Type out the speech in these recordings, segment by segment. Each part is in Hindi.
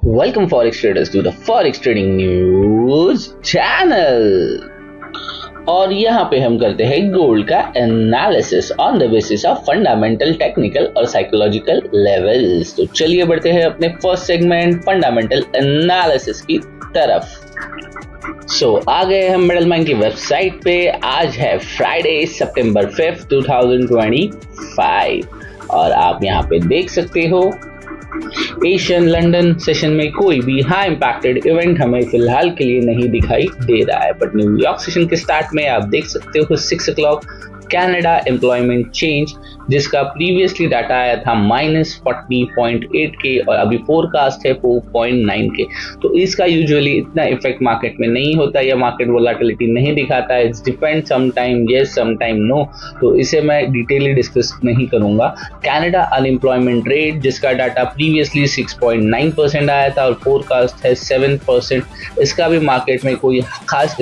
Welcome Forex traders to the Forex Trading News channel। और यहाँ पे हम करते हैं गोल्ड का analysis on the basis of fundamental, technical और साइकोलॉजिकल लेवल्स। तो चलिए बढ़ते हैं अपने फर्स्ट सेगमेंट फंडामेंटल एनालिसिस की तरफ। आ गए हम मिडलमैन की वेबसाइट पे। आज है फ्राइडे सितंबर 5, 2025 और आप यहाँ पे देख सकते हो एशियन लंदन सेशन में कोई भी हाई इंपैक्टेड इवेंट हमें फिलहाल के लिए नहीं दिखाई दे रहा है, बट न्यूयॉर्क सेशन के स्टार्ट में आप देख सकते हो 6 o'clock कनाडा एम्प्लॉयमेंट चेंज, जिसका प्रीवियसली डाटा आया था -40.8 के और अभी फोरकास्ट है 4.9 के। तो इसका यूजुअली इतना इफेक्ट मार्केट में नहीं होता या मार्केट वोलेटिलिटी नहीं दिखाता है। It's depend, some time yes some time no, तो इसे मैं डिटेली डिस्कस नहीं करूंगा। कनाडा अनएम्प्लॉयमेंट रेट, जिसका डाटा प्रीवियसली 6.9% आया था और फोरकास्ट है 7%, इसका भी मार्केट में कोई खास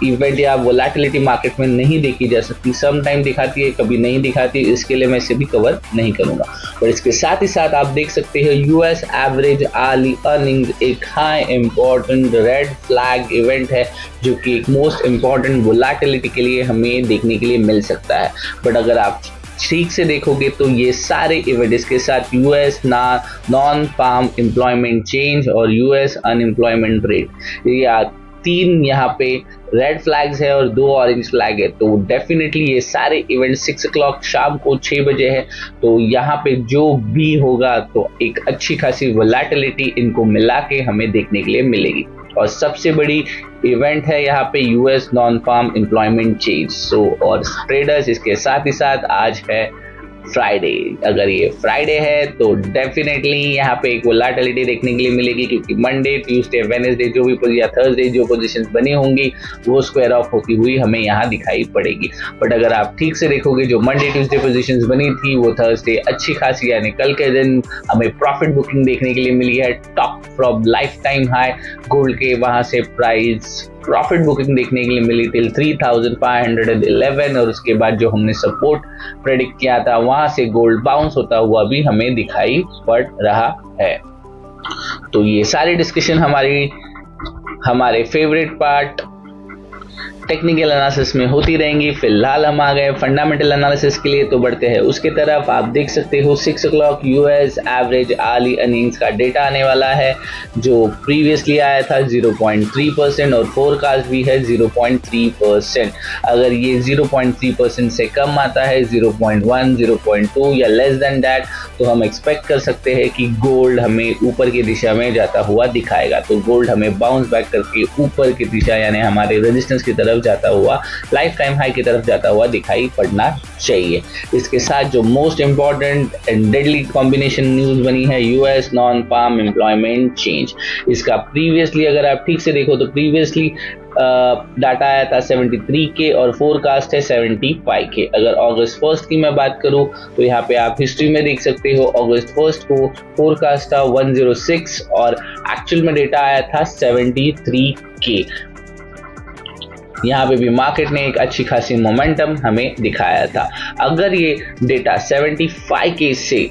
इवेंट या वोलेटिलिटी मार्केट में नहीं देखी जा सकती। सम टाइम दिखाती है, कभी नहीं दिखाती, इसके लिए मैं इसे भी कवर नहीं करूंगा। और इसके साथ ही साथ आप देख सकते हैं यूएस एवरेज आर्ली अर्निंग्स एक high important red flag event है, जो कि एक मोस्ट इंपॉर्टेंट वोलेटिलिटी के लिए हमें देखने के लिए मिल सकता है। बट अगर आप ठीक से देखोगे तो ये सारे इवेंट, इसके साथ US non farm employment change और यूएस अनएम्प्लॉयमेंट रेट, ये 3 यहाँ पे रेड फ्लैग्स है और 2 ऑरेंज फ्लैग है। तो डेफिनेटली ये सारे इवेंट 6 o'clock शाम को 6 बजे है। तो यहाँ पे जो भी होगा तो एक अच्छी खासी वोलेटिलिटी इनको मिला के हमें देखने के लिए मिलेगी। और सबसे बड़ी इवेंट है यहाँ पे US non farm employment change. और ट्रेडर्स, इसके साथ ही साथ आज है फ्राइडे। अगर ये फ्राइडे है तो डेफिनेटली यहाँ पे एक वोलेटिलिटी देखने के लिए मिलेगी, क्योंकि मंडे, ट्यूसडे, वेडनेसडे जो भी या थर्सडे जो पोजीशंस बनी होंगी वो स्क्वायर ऑफ होती हुई हमें यहाँ दिखाई पड़ेगी। बट अगर आप ठीक से देखोगे, जो मंडे ट्यूसडे पोजीशंस बनी थी वो थर्सडे अच्छी खासी, यानी कल के दिन हमें प्रॉफिट बुकिंग देखने के लिए मिली है। Top from life time high gold के वहां से प्राइस प्रॉफिट बुकिंग देखने के लिए मिली टिल 3511, और उसके बाद जो हमने सपोर्ट प्रेडिक्ट किया था वहां से गोल्ड बाउंस होता हुआ भी हमें दिखाई पड़ रहा है। तो ये सारी डिस्कशन हमारे फेवरेट पार्ट टेक्निकल एनालिसिस में होती रहेंगी। फिलहाल हम आ गए फंडामेंटल एनालिसिस के लिए, तो बढ़ते हैं उसके तरफ। आप देख सकते हो 6 o'clock US average early earnings का डेटा आने वाला है, जो प्रीवियसली आया था 0.3% और फोरकास्ट भी है 0.3%। अगर ये 0.3% से कम आता है, 0.1, 0.2 या लेस देन दैट, तो हम एक्सपेक्ट कर सकते हैं कि गोल्ड हमें ऊपर की दिशा में जाता हुआ दिखाएगा। तो गोल्ड हमें बाउंस बैक करके ऊपर की दिशा, यानी हमारे रेजिस्टेंस की तरफ जाता हुआ, लाइफ टाइम हाई की तरफ जाता हुआ दिखाई पड़ना चाहिए। इसके साथ जो most important and deadly combination news बनी है, US non farm employment change. इसका प्रीवियसली अगर आप ठीक से देखो तो प्रीवियसली डाटा आया था 73 के और फोरकास्ट है 75 के। अगर अगस्त 1 की मैं बात करूं तो यहाँ पे आप हिस्ट्री में देख सकते हो अगस्त 1 को फोरकास्ट था 106 और एक्चुअल में डेटा आया था 73 के। यहाँ पे भी मार्केट ने एक अच्छी खासी मोमेंटम हमें दिखाया था। अगर ये डेटा 75 के से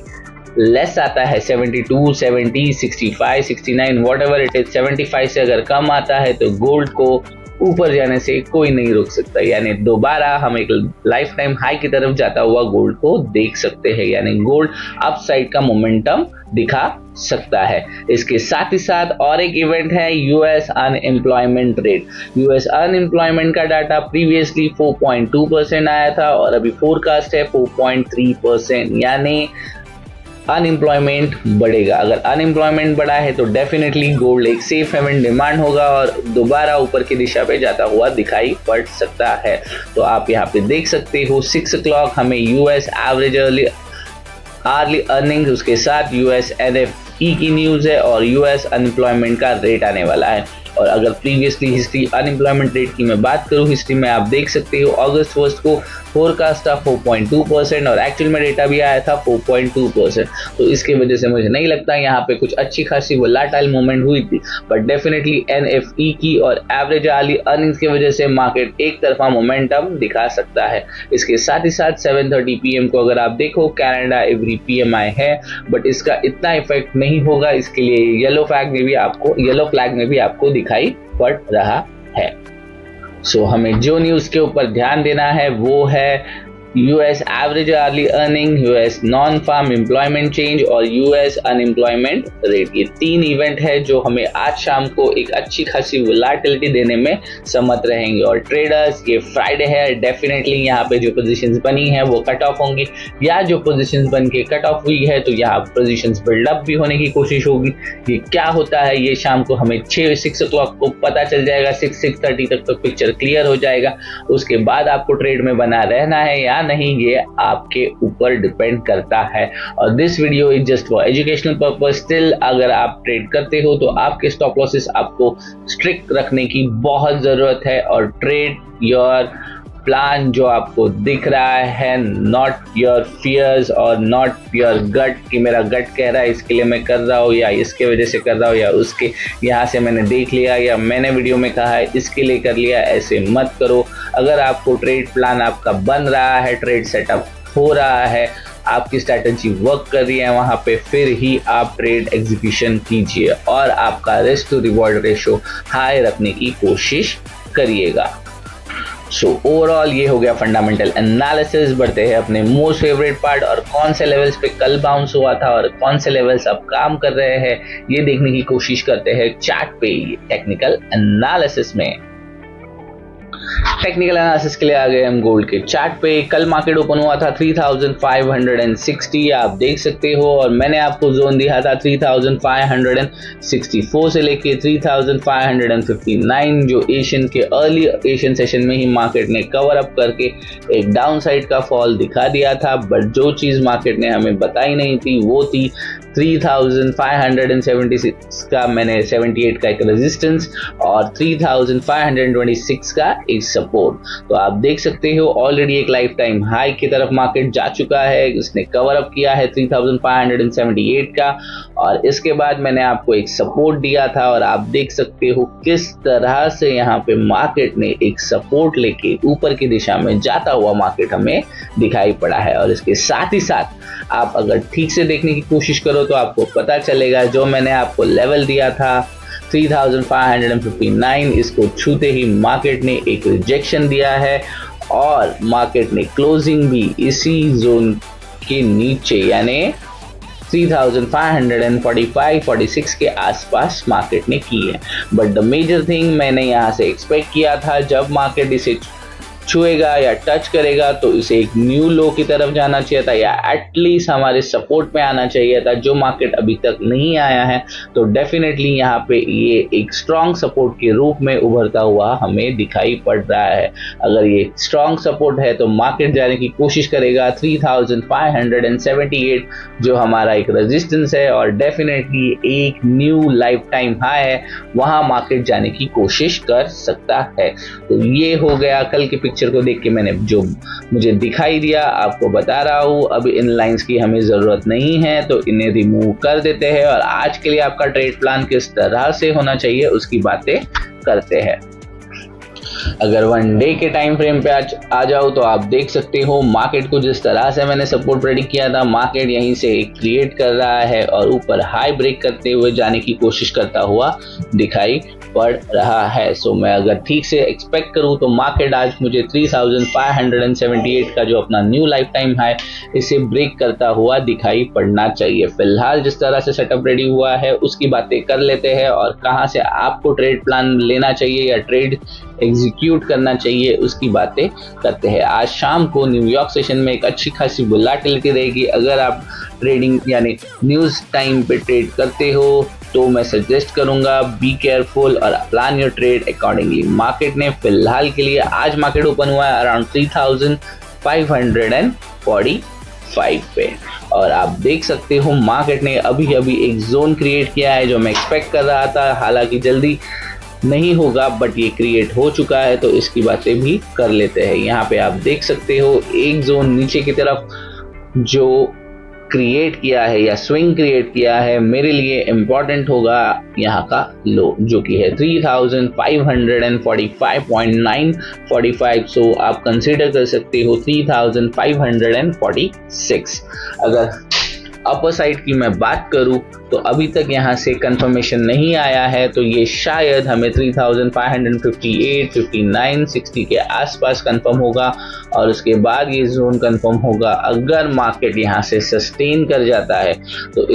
लेस आता है, 72, 70, 65, 69 व्हाटएवर इट इज, 75 से अगर कम आता है तो गोल्ड को ऊपर जाने से कोई नहीं रोक सकता, यानी दोबारा हम एक लाइफ टाइम हाई की तरफ जाता हुआ गोल्ड को देख सकते हैं, यानी गोल्ड अपसाइड का मोमेंटम दिखा सकता है। इसके साथ ही साथ और एक इवेंट है US unemployment rate. US unemployment का डाटा प्रीवियसली 4.2% आया था और अभी फोरकास्ट है 4.3%, यानी अनएम्प्लॉयमेंट बढ़ेगा। अगर अनएम्प्लॉयमेंट बढ़ा है तो डेफिनेटली गोल्ड एक सेफ हेवन डिमांड होगा और दोबारा ऊपर की दिशा पे जाता हुआ दिखाई पड़ सकता है। तो आप यहाँ पे देख सकते हो 6 o'clock हमें यूएस एवरेज आर्ली अर्निंग्स, उसके साथ यूएस एनएफई की न्यूज है और यूएस अनएम्प्लॉयमेंट का रेट आने वाला है। और अगर प्रीवियसली हिस्ट्री अनएम्प्लॉयमेंट रेट की मैं बात करूं, हिस्ट्री में आप देख सकते हो अगस्त 1 को फोरकास्ट था 4.2% और एक्चुअल में डेटा भी आया था 4.2%। तो इसकी वजह से मुझे नहीं लगता यहाँ पे कुछ अच्छी खासी वोलेटाइल मूवमेंट हुई थी, बट डेफिनेटली एनएफई की और एवरेज आर्ली अर्निंग्स की वजह से मार्केट एक तरफा मोमेंटम दिखा सकता है। इसके साथ ही साथ 7:30 PM को अगर आप देखो कनाडा एवरी PMI है, बट इसका इतना इफेक्ट नहीं होगा, इसके लिए येलो फ्लैग में भी आपको दिखाई पड़ रहा है। सो हमें जो न्यूज के ऊपर ध्यान देना है वो है US average early earning, US non farm employment change और यूएस अनएम्प्लॉयमेंट रेट। ये 3 इवेंट है जो हमें आज शाम को एक अच्छी खासी वोलेटिलिटी देने में समर्थ रहेंगे। और ट्रेडर्स, ये फ्राइडे है, डेफिनेटली यहाँ पे जो पोजीशंस बनी है वो कट ऑफ होंगी, या जो पोजीशंस बन के कट ऑफ हुई है तो यहाँ पोजीशंस बिल्डअप भी होने की कोशिश होगी। ये क्या होता है ये शाम को हमें 6 o'clock को पता चल जाएगा, 6:30 तक तो पिक्चर क्लियर हो जाएगा। उसके बाद आपको ट्रेड में बना रहना है या नहीं, ये आपके ऊपर डिपेंड करता है। और this video is just for educational purpose. Still अगर आप ट्रेड करते हो तो आपके स्टॉप लॉसेस आपको स्ट्रिक्ट रखने की बहुत जरूरत है, और ट्रेड योर प्लान जो आपको दिख रहा है, नॉट योर फियर्स और नॉट योर गट कि मेरा गट कह रहा है इसके लिए मैं कर रहा हूँ, या इसके वजह से कर रहा हूँ, या उसके यहाँ से मैंने देख लिया, या मैंने वीडियो में कहा है इसके लिए कर लिया। ऐसे मत करो। अगर आपको ट्रेड प्लान आपका बन रहा है, ट्रेड सेटअप हो रहा है, आपकी स्ट्रैटेजी वर्क कर रही है वहां पे, फिर ही आप ट्रेड एग्जीक्यूशन कीजिए और आपका risk to reward ratio high रखने की कोशिश करिएगा। सो ओवरऑल ये हो गया फंडामेंटल एनालिसिस। बढ़ते हैं अपने मोस्ट फेवरेट पार्ट, और कौन से लेवल्स पे कल बाउंस हुआ था और कौन से लेवल्स अब काम कर रहे हैं ये देखने की कोशिश करते हैं चार्ट पे टेक्निकल एनालिसिस में। टेक्निकल एनालिसिस के लिए आ गए हम गोल्ड के चार्ट पे। कल मार्केट ओपन हुआ था 3560, आप देख सकते हो, और मैंने आपको जोन दिया था 3564 से लेके 3559, जो एशियन के अर्ली एशियन सेशन में ही मार्केट ने कवर अप करके एक डाउन साइड का फॉल दिखा दिया था। बट जो चीज मार्केट ने हमें बताई नहीं थी वो थी 3576 का मैंने 78 का एक रेजिस्टेंस और 3526 का एक सपोर्ट। तो आप देख सकते हो ऑलरेडी एक लाइफ टाइम हाई की तरफ मार्केट जा चुका है, इसने कवर अप किया है 3578 का, और इसके बाद मैंने आपको एक सपोर्ट दिया था, और आप देख सकते हो किस तरह से यहाँ पे मार्केट ने एक सपोर्ट लेके ऊपर की दिशा में जाता हुआ मार्केट हमें दिखाई पड़ा है। और इसके साथ ही साथ आप अगर ठीक से देखने की कोशिश करो तो आपको पता चलेगा जो मैंने आपको लेवल दिया था 3559, इसको छूते ही मार्केट ने एक रिजेक्शन दिया है, और मार्केट ने क्लोजिंग भी इसी जोन के नीचे यानी 3545-46 के आसपास मार्केट ने की है। बट द मेजर थिंग मैंने यहाँ से एक्सपेक्ट किया था, जब मार्केट इसे छुएगा या टच करेगा तो इसे एक न्यू लो की तरफ जाना चाहिए था, या एटलीस्ट हमारे सपोर्ट में आना चाहिए था, जो मार्केट अभी तक नहीं आया है। तो डेफिनेटली यहाँ पे ये एक स्ट्रॉन्ग सपोर्ट के रूप में उभरता हुआ हमें दिखाई पड़ रहा है। अगर ये स्ट्रॉन्ग सपोर्ट है तो मार्केट जाने की कोशिश करेगा 3578 जो हमारा एक रेजिस्टेंस है, और डेफिनेटली एक न्यू लाइफ टाइम हाई है, वहां मार्केट जाने की कोशिश कर सकता है। तो ये हो गया कल के पिक्चर को देख के मैंने जो मुझे दिखाई दिया आपको बता रहा हूं। अब इन लाइंस की हमें जरूरत नहीं है तो इन्हें रिमूव कर देते हैं, और आज के लिए आपका ट्रेड प्लान किस तरह से होना चाहिए उसकी बातें करते हैं। अगर 1 डे के टाइम फ्रेम पे आ जाओ तो आप देख सकते हो मार्केट को जिस तरह से मैंने सपोर्ट प्रेडिक्ट किया था, मार्केट यहीं से क्रिएट कर रहा है और ऊपर हाई ब्रेक करते हुए जाने की कोशिश करता हुआ दिखाई पड़ रहा है। सो मैं अगर ठीक से एक्सपेक्ट करूं तो मार्केट आज मुझे 3578 का जो अपना न्यू लाइफ टाइम है इसे ब्रेक करता हुआ दिखाई पड़ना चाहिए। फिलहाल जिस तरह से सेटअप रेडी हुआ है उसकी बातें कर लेते हैं, और कहां से आपको ट्रेड प्लान लेना चाहिए या ट्रेड एग्जीक्यूट करना चाहिए उसकी बातें करते हैं। आज शाम को न्यूयॉर्क सेशन में एक अच्छी खासी वोलेटिलिटी रहेगी। अगर आप ट्रेडिंग यानी न्यूज टाइम पे ट्रेड करते हो तो मैं सजेस्ट करूंगा बी केयरफुल और plan your trade accordingly. Market ने फिलहाल के लिए आज मार्केट ओपन हुआ है अराउंड 3545 पे, और आप देख सकते हो मार्केट ने अभी अभी एक जोन क्रिएट किया है जो मैं एक्सपेक्ट कर रहा था, हालांकि जल्दी नहीं होगा बट ये क्रिएट हो चुका है, तो इसकी बातें भी कर लेते हैं। यहाँ पे आप देख सकते हो एक जोन नीचे की तरफ जो क्रिएट किया है या स्विंग क्रिएट किया है, मेरे लिए इंपॉर्टेंट होगा यहाँ का लो जो कि है 3545.945। सो आप कंसीडर कर सकते हो 3546। अगर अपर साइड की मैं बात करूं तो अभी तक यहां से कंफर्मेशन नहीं आया है, तो ये शायद हमें 3558, 59, 60 के आसपास कंफर्म होगा और उसके बाद ये जोन कंफर्म होगा। अगर मार्केट यहां से सस्टेन कर जाता है तो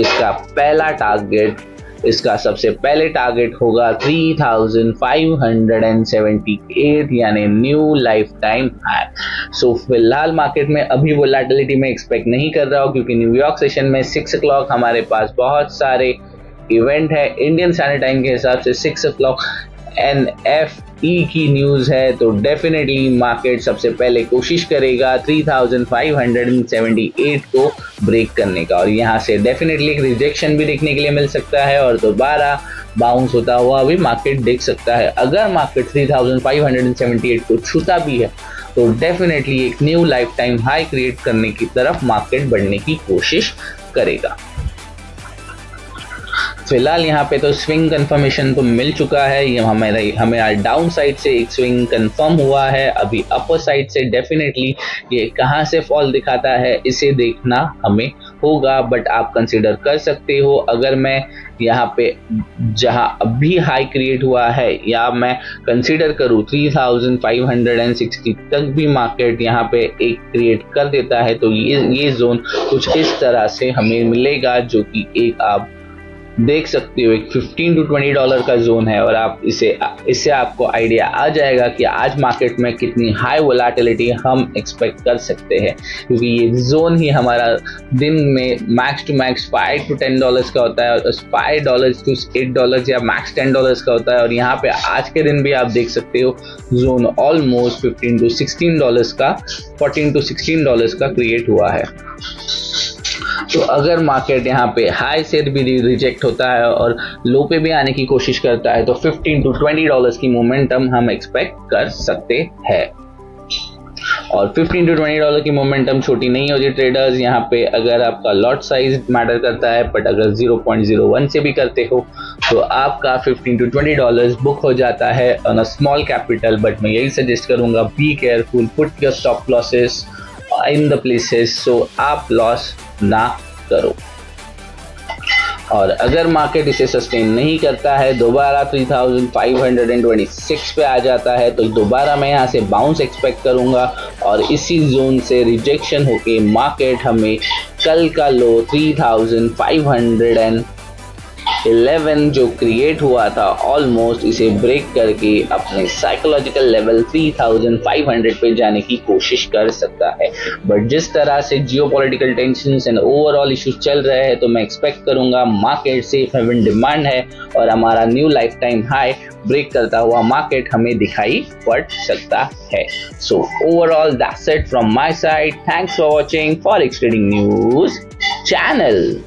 इसका सबसे पहले टारगेट होगा 3578, यानी न्यू लाइफ टाइम हाई। सो फिलहाल मार्केट में अभी वोलेटिलिटी में एक्सपेक्ट नहीं कर रहा हूँ, क्योंकि न्यूयॉर्क सेशन में 6 o'clock हमारे पास बहुत सारे इवेंट है। इंडियन स्टैंडर्ड टाइम के हिसाब से 6 o'clock NFE की न्यूज़ है, तो डेफिनेटली मार्केट सबसे पहले कोशिश करेगा 3578 को ब्रेक करने का, और यहाँ से डेफिनेटली एक रिजेक्शन भी देखने के लिए मिल सकता है और दोबारा बाउंस होता हुआ भी मार्केट देख सकता है। अगर मार्केट 3578 को छूता भी है तो डेफिनेटली एक new life time high create करने की तरफ मार्केट बढ़ने की कोशिश करेगा। फिलहाल यहाँ पे तो स्विंग कंफर्मेशन तो मिल चुका है, ये हमें डाउन साइड से एक स्विंग कंफर्म हुआ है। अभी अपर साइड से डेफिनेटली ये कहाँ से फॉल दिखाता है इसे देखना हमें होगा, बट आप कंसीडर कर सकते हो। अगर मैं यहाँ पे जहाँ अभी हाई क्रिएट हुआ है या मैं कंसीडर करूँ 3560 तक भी मार्केट यहाँ पे एक क्रिएट कर देता है, तो ये जोन कुछ इस तरह से हमें मिलेगा, जो कि एक आप देख सकते हो एक $15 to $20 का जोन है। और आप इससे आपको आइडिया आ जाएगा कि आज मार्केट में कितनी हाई वोलेटिलिटी हम एक्सपेक्ट कर सकते हैं, क्योंकि ये जोन ही हमारा दिन में मैक्स टू मैक्स $5 to $10 का होता है, और $5 to $8 या मैक्स $10 का होता है। और यहाँ पे आज के दिन भी आप देख सकते हो जोन ऑलमोस्ट $14 to $16 का क्रिएट हुआ है। तो अगर मार्केट यहाँ पे हाई से भी रिजेक्ट होता है और लो पे भी आने की कोशिश करता है तो $15 to $20 की मोमेंटम हम एक्सपेक्ट कर सकते हैं। और $15 to $20 की मोमेंटम छोटी नहीं होती ट्रेडर्स। यहाँ पे अगर आपका लॉट साइज मैटर करता है, बट अगर 0.01 से भी करते हो तो आपका $15 to $20 बुक हो जाता है on a small capital. But मैं यही सजेस्ट करूंगा, be careful, put your stop losses in the places, so आप लॉस ना करो। और अगर मार्केट इसे सस्टेन नहीं करता है, दोबारा 3526 पे आ जाता है, तो दोबारा मैं यहाँ से बाउंस एक्सपेक्ट करूंगा और इसी जोन से रिजेक्शन होके मार्केट हमें कल का लो 3511 जो क्रिएट हुआ था ऑलमोस्ट इसे ब्रेक करके अपने साइकोलॉजिकल लेवल 3500 पे जाने की कोशिश कर सकता है। बट जिस तरह से geopolitical tensions and overall issues चल रहे हैं, तो मैं एक्सपेक्ट करूंगा मार्केट सेफ हेवन डिमांड है और हमारा new life time high break करता हुआ मार्केट हमें दिखाई पड़ सकता है। So overall that's it from my side. Thanks for watching forex trading news channel.